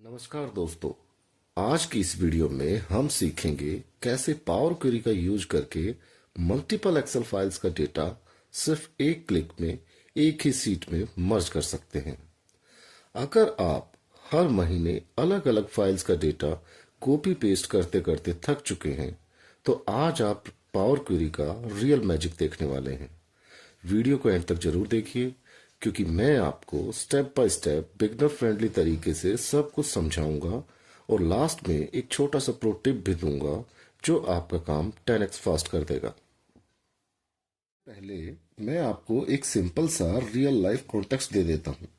नमस्कार दोस्तों। आज की इस वीडियो में हम सीखेंगे कैसे पावर क्वेरी का यूज करके मल्टीपल एक्सेल फाइल्स का डेटा सिर्फ एक क्लिक में एक ही सीट में मर्ज कर सकते हैं। अगर आप हर महीने अलग अलग फाइल्स का डेटा कॉपी पेस्ट करते करते थक चुके हैं तो आज आप पावर क्वेरी का रियल मैजिक देखने वाले हैं। वीडियो को एंड तक जरूर देखिए क्योंकि मैं आपको step by step beginner friendly तरीके से सब कुछ समझाऊंगा और लास्ट में एक छोटा सा प्रो टिप भी दूंगा जो आपका काम 10x फास्ट कर देगा। पहले मैं आपको एक सिंपल सा रियल लाइफ कॉन्टेक्स्ट दे देता हूँ।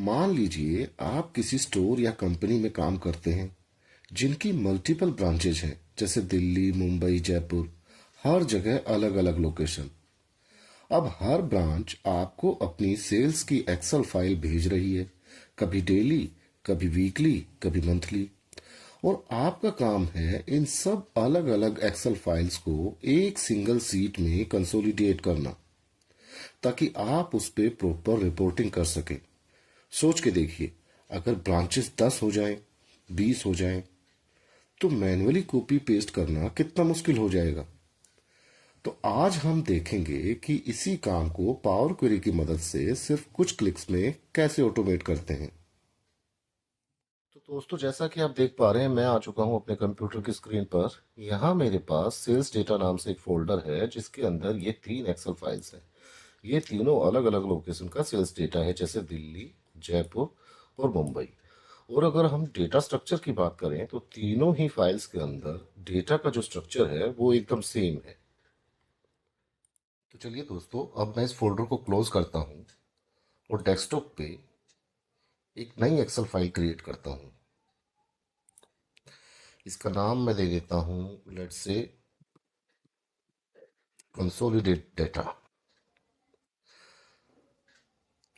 मान लीजिए आप किसी स्टोर या कंपनी में काम करते हैं जिनकी मल्टीपल ब्रांचेज हैं, जैसे दिल्ली, मुंबई, जयपुर, हर जगह अलग अलग लोकेशन। अब हर ब्रांच आपको अपनी सेल्स की एक्सेल फाइल भेज रही है, कभी डेली, कभी वीकली, कभी मंथली। और आपका काम है इन सब अलग अलग एक्सेल फाइल्स को एक सिंगल सीट में कंसोलिडेट करना ताकि आप उस पर प्रॉपर रिपोर्टिंग कर सकें। सोच के देखिए, अगर ब्रांचेस 10 हो जाएं, 20 हो जाएं, तो मैन्युअली कॉपी पेस्ट करना कितना मुश्किल हो जाएगा। तो आज हम देखेंगे कि इसी काम को पावर क्वेरी की मदद से सिर्फ कुछ क्लिक्स में कैसे ऑटोमेट करते हैं। तो दोस्तों, जैसा कि आप देख पा रहे हैं, मैं आ चुका हूं अपने कंप्यूटर की स्क्रीन पर। यहाँ मेरे पास सेल्स डेटा नाम से एक फोल्डर है जिसके अंदर ये 3 एक्सेल फाइल्स हैं। ये तीनों अलग अलग लोकेशन का सेल्स डेटा है, जैसे दिल्ली, जयपुर और मुंबई। और अगर हम डेटा स्ट्रक्चर की बात करें तो तीनों ही फाइल्स के अंदर डेटा का जो स्ट्रक्चर है वो एकदम सेम है। तो चलिए दोस्तों, अब मैं इस फोल्डर को क्लोज करता हूँ और डेस्कटॉप पे एक नई एक्सेल फाइल क्रिएट करता हूँ। इसका नाम मैं दे देता हूँ, लेट्स से कंसोलिडेट डेटा।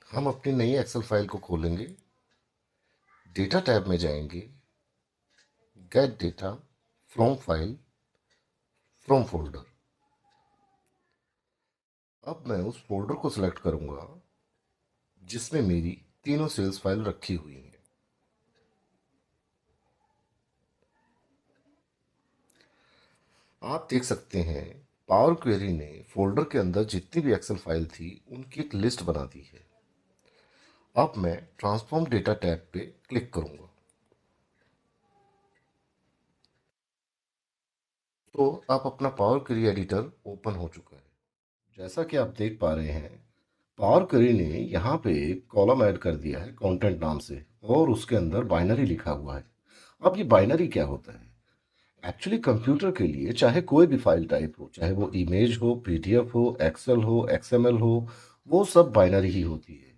हम अपनी नई एक्सेल फाइल को खोलेंगे, डेटा टैब में जाएंगे, gate data from file, from folder. अब मैं उस फोल्डर को सिलेक्ट करूंगा जिसमें मेरी तीनों सेल्स फाइल रखी हुई हैं। आप देख सकते हैं पावर क्वेरी ने फोल्डर के अंदर जितनी भी एक्सेल फाइल थी उनकी एक लिस्ट बना दी है। अब मैं ट्रांसफॉर्म डेटा टैब पे क्लिक करूंगा तो अब अपना पावर क्वेरी एडिटर ओपन हो चुका है। जैसा कि आप देख पा रहे हैं, पावर क्वेरी ने यहाँ पे एक कॉलम ऐड कर दिया है कंटेंट नाम से, और उसके अंदर बाइनरी लिखा हुआ है। अब ये बाइनरी क्या होता है? एक्चुअली कंप्यूटर के लिए चाहे कोई भी फाइल टाइप हो, चाहे वो इमेज हो, पीडीएफ हो, एक्सेल हो, एक्सएमएल हो, वो सब बाइनरी ही होती है।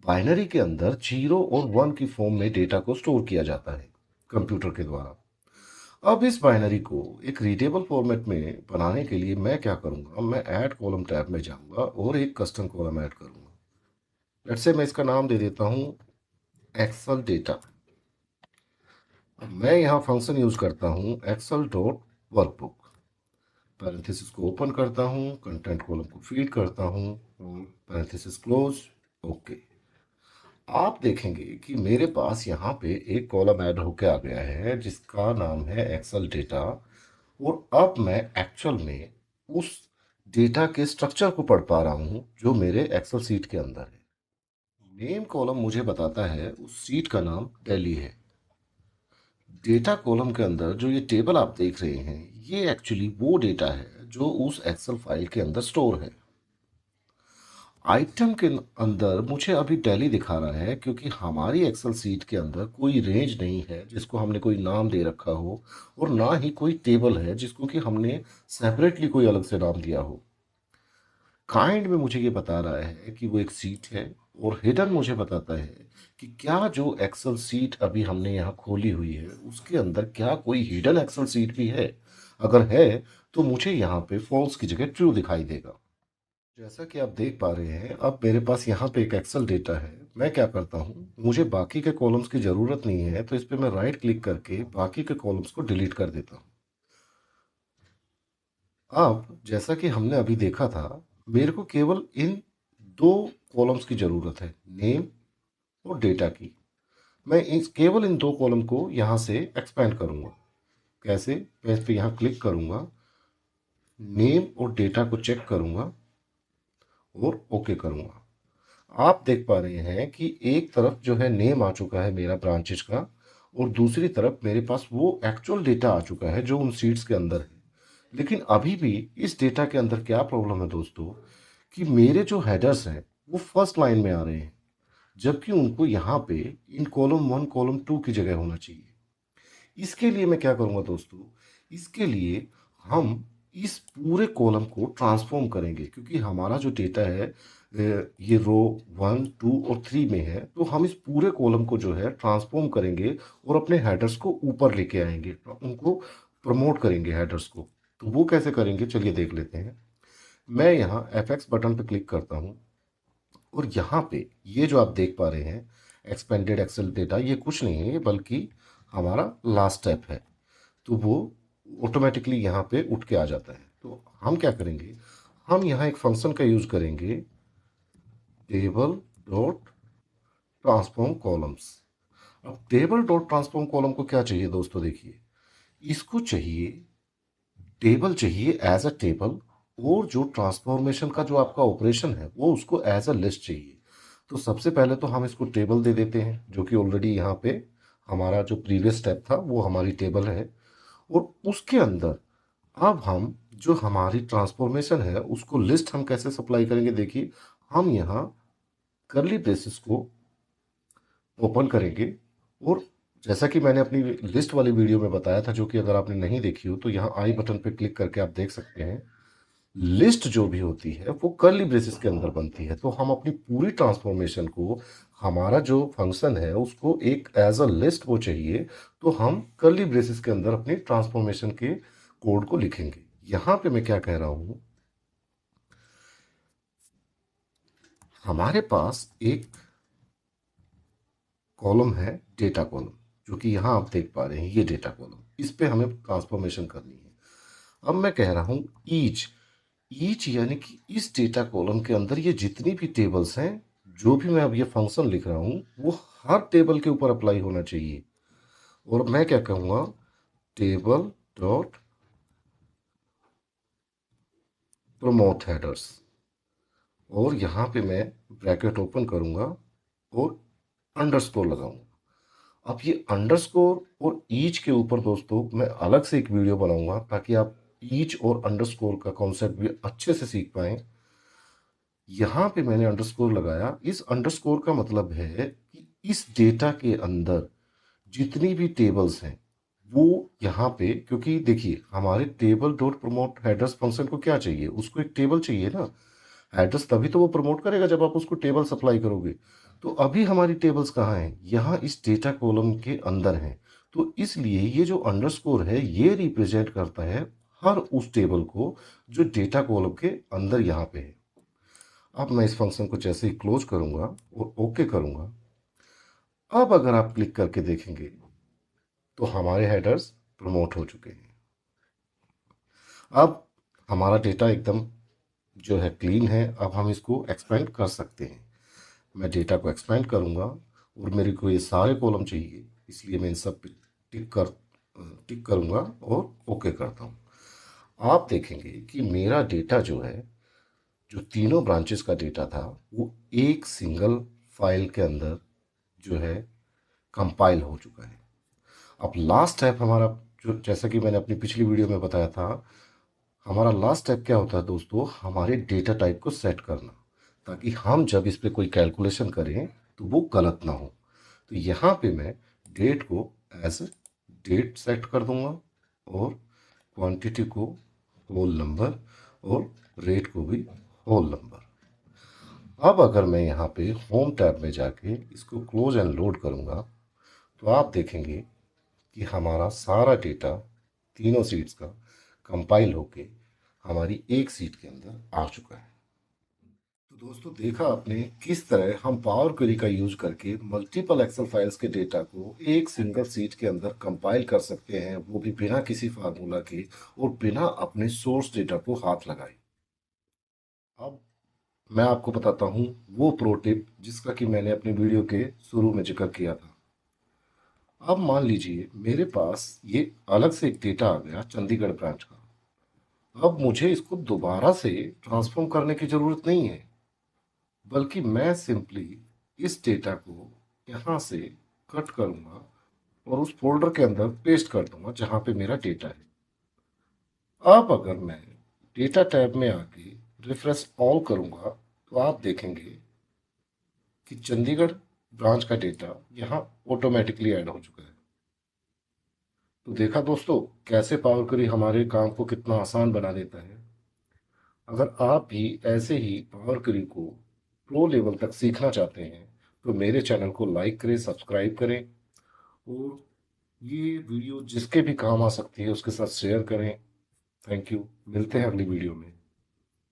बाइनरी के अंदर 0 और 1 की फॉर्म में डेटा को स्टोर किया जाता है कंप्यूटर के द्वारा। अब इस बाइनरी को एक रीडेबल फॉर्मेट में बनाने के लिए मैं क्या करूँगा, मैं ऐड कॉलम टैब में जाऊँगा और एक कस्टम कॉलम ऐड करूँगा। लेट्स से मैं इसका नाम दे देता हूँ एक्सेल डेटा। अब मैं यहाँ फंक्शन यूज करता हूँ एक्सेल डॉट वर्कबुक। पैरेंथेसिस को ओपन करता हूँ, कंटेंट कॉलम को फीड करता हूँ, पैरेंथेसिस क्लोज, ओके। आप देखेंगे कि मेरे पास यहाँ पे एक कॉलम ऐड होके आ गया है जिसका नाम है एक्सेल डेटा। और अब मैं एक्चुअल में उस डेटा के स्ट्रक्चर को पढ़ पा रहा हूँ जो मेरे एक्सेल सीट के अंदर है। नेम कॉलम मुझे बताता है उस सीट का नाम दिल्ली है। डेटा कॉलम के अंदर जो ये टेबल आप देख रहे हैं, ये एक्चुअली वो डेटा है जो उस एक्सेल फाइल के अंदर स्टोर है। आइटम के अंदर मुझे अभी टैली दिखा रहा है क्योंकि हमारी एक्सेल सीट के अंदर कोई रेंज नहीं है जिसको हमने कोई नाम दे रखा हो, और ना ही कोई टेबल है जिसको कि हमने सेपरेटली कोई अलग से नाम दिया हो। काइंड में मुझे ये बता रहा है कि वो एक सीट है, और हिडन मुझे बताता है कि क्या जो एक्सेल सीट अभी हमने यहाँ खोली हुई है उसके अंदर क्या कोई हिडन एक्सेल सीट भी है। अगर है तो मुझे यहाँ पे फॉल्स की जगह ट्रू दिखाई देगा। जैसा कि आप देख पा रहे हैं, अब मेरे पास यहाँ पे एक एक्सेल डेटा है। मैं क्या करता हूँ, मुझे बाकी के कॉलम्स की ज़रूरत नहीं है तो इस पर मैं राइट क्लिक करके बाकी के कॉलम्स को डिलीट कर देता हूँ। अब जैसा कि हमने अभी देखा था, मेरे को केवल इन दो कॉलम्स की ज़रूरत है, नेम और डेटा की। मैं केवल इन दो कॉलम को यहाँ से एक्सपेंड करूँगा। कैसे? मैं इस पर यहाँ क्लिक करूँगा, नेम और डेटा को चेक करूँगा और ओके करूँगा। आप देख पा रहे हैं कि एक तरफ जो है नेम आ चुका है मेरा ब्रांचेज का, और दूसरी तरफ मेरे पास वो एक्चुअल डेटा आ चुका है जो उन सीट्स के अंदर है। लेकिन अभी भी इस डेटा के अंदर क्या प्रॉब्लम है दोस्तों, कि मेरे जो हेडर्स हैं वो फर्स्ट लाइन में आ रहे हैं, जबकि उनको यहाँ पे इन कॉलम 1 कॉलम 2 की जगह होना चाहिए। इसके लिए मैं क्या करूँगा दोस्तों, इसके लिए हम इस पूरे कॉलम को ट्रांसफॉर्म करेंगे, क्योंकि हमारा जो डेटा है ये रो 1 2 और 3 में है, तो हम इस पूरे कॉलम को जो है ट्रांसफॉर्म करेंगे और अपने हेडर्स को ऊपर लेके आएंगे, उनको प्रमोट करेंगे हेडर्स को। तो वो कैसे करेंगे, चलिए देख लेते हैं। मैं यहाँ FX बटन पर क्लिक करता हूँ, और यहाँ पे ये जो आप देख पा रहे हैं एक्सपेंडेड एक्सेल डेटा, ये कुछ नहीं है बल्कि हमारा लास्ट स्टेप है। तो वो ऑटोमेटिकली यहाँ पे उठ के आ जाता है। तो हम क्या करेंगे, हम यहाँ एक फंक्शन का यूज करेंगे, टेबल डॉट ट्रांसफॉर्म कॉलम्स। अब टेबल डॉट ट्रांसफॉर्म कॉलम को क्या चाहिए दोस्तों, देखिए इसको चाहिए, टेबल चाहिए एज अ टेबल, और जो ट्रांसफॉर्मेशन का जो आपका ऑपरेशन है वो उसको एज अ लिस्ट चाहिए। तो सबसे पहले तो हम इसको टेबल दे देते हैं, जो कि ऑलरेडी यहाँ पे हमारा जो प्रीवियस स्टेप था वो हमारी टेबल है। और उसके अंदर अब हम जो हमारी ट्रांसफॉर्मेशन है उसको लिस्ट हम कैसे सप्लाई करेंगे, देखिए हम यहाँ करली ब्रेसेस को ओपन करेंगे, और जैसा कि मैंने अपनी लिस्ट वाली वीडियो में बताया था, जो कि अगर आपने नहीं देखी हो तो यहाँ आई बटन पे क्लिक करके आप देख सकते हैं। लिस्ट जो भी होती है वो कर्ली ब्रेसेस के अंदर बनती है। तो हम अपनी पूरी ट्रांसफॉर्मेशन को, हमारा जो फंक्शन है उसको एक एज अ लिस्ट वो चाहिए, तो हम कर्ली ब्रेसेस के अंदर अपनी ट्रांसफॉर्मेशन के कोड को लिखेंगे। यहाँ पे मैं क्या कह रहा हूँ, हमारे पास एक कॉलम है डेटा कॉलम, जो कि यहाँ आप देख पा रहे हैं, ये डेटा कॉलम, इस पे हमें ट्रांसफॉर्मेशन करनी है। अब मैं कह रहा हूँ ईच, ईच यानी कि इस डेटा कॉलम के अंदर ये जितनी भी टेबल्स हैं, जो भी मैं अब ये फंक्शन लिख रहा हूँ वो हर टेबल के ऊपर अप्लाई होना चाहिए। और मैं क्या कहूँगा, टेबल डॉट प्रमोट हेडर्स, और यहाँ पे मैं ब्रैकेट ओपन करूँगा और अंडरस्कोर लगाऊंगा। अब ये अंडरस्कोर और ईच के ऊपर दोस्तों मैं अलग से एक वीडियो बनाऊंगा, ताकि आप ईच और अंडरस्कोर का कॉन्सेप्ट भी अच्छे से सीख पाएं। यहाँ पे मैंने अंडरस्कोर लगाया, इस अंडरस्कोर का मतलब है कि इस डेटा के अंदर जितनी भी टेबल्स हैं वो यहाँ पे, क्योंकि देखिए हमारे table dot promote headers function को क्या चाहिए, उसको एक टेबल चाहिए ना। एड्रेस तभी तो वो प्रमोट करेगा जब आप उसको टेबल सप्लाई करोगे। तो अभी हमारी टेबल्स कहाँ हैं, यहाँ इस डेटा कॉलम के अंदर हैं। तो इसलिए ये जो अंडरस्कोर है ये रिप्रेजेंट करता है हर उस टेबल को जो डेटा कॉलम के अंदर यहाँ पे है। अब मैं इस फंक्शन को जैसे ही क्लोज करूंगा और ओके करूंगा, अब अगर आप क्लिक करके देखेंगे तो हमारे हेडर्स प्रमोट हो चुके हैं। अब हमारा डेटा एकदम जो है क्लीन है। अब हम इसको एक्सपेंड कर सकते हैं। मैं डेटा को एक्सपेंड करूंगा, और मेरे को ये सारे कॉलम चाहिए, इसलिए मैं इन सब पे टिक करूंगा और ओके करता हूँ। आप देखेंगे कि मेरा डेटा जो है, जो तीनों ब्रांचेस का डेटा था, वो एक सिंगल फाइल के अंदर जो है कंपाइल हो चुका है। अब लास्ट स्टेप हमारा, जो जैसा कि मैंने अपनी पिछली वीडियो में बताया था, हमारा लास्ट स्टेप क्या होता है दोस्तों, हमारे डेटा टाइप को सेट करना, ताकि हम जब इस पे कोई कैलकुलेशन करें तो वो गलत ना हो। तो यहाँ पे मैं डेट को एज डेट सेट कर दूंगा, और क्वांटिटी को होल नंबर, और रेट को भी होल नंबर। अब अगर मैं यहाँ पे होम टैब में जाके इसको क्लोज एंड लोड करूँगा, तो आप देखेंगे कि हमारा सारा डेटा तीनों सीट्स का कंपाइल होके हमारी एक सीट के अंदर आ चुका है। तो दोस्तों देखा आपने किस तरह हम पावर क्वेरी का यूज करके मल्टीपल एक्सेल फाइल्स के डेटा को एक सिंगल सीट के अंदर कंपाइल कर सकते हैं, वो भी बिना किसी फार्मूला के और बिना अपने सोर्स डेटा को हाथ लगाए। अब मैं आपको बताता हूँ वो प्रो टिप जिसका कि मैंने अपने वीडियो के शुरू में जिक्र किया था। अब मान लीजिए मेरे पास ये अलग से एक डेटा आ गया चंडीगढ़ ब्रांच का। अब मुझे इसको दोबारा से ट्रांसफॉर्म करने की ज़रूरत नहीं है, बल्कि मैं सिंपली इस डेटा को यहाँ से कट करूँगा और उस फोल्डर के अंदर पेस्ट कर दूंगा जहाँ पे मेरा डेटा है। अब अगर मैं डेटा टैब में आके रिफ्रेश ऑल करूँगा तो आप देखेंगे कि चंडीगढ़ ब्रांच का डेटा यहाँ ऑटोमेटिकली ऐड हो चुका है। तो देखा दोस्तों, कैसे पावर क्वेरी हमारे काम को कितना आसान बना देता है। अगर आप भी ऐसे ही पावर क्वेरी को प्रो लेवल तक सीखना चाहते हैं तो मेरे चैनल को लाइक करें, सब्सक्राइब करें और ये वीडियो जिसके भी काम आ सकती है उसके साथ शेयर करें। Thank you. मिलते हैं अगली वीडियो में।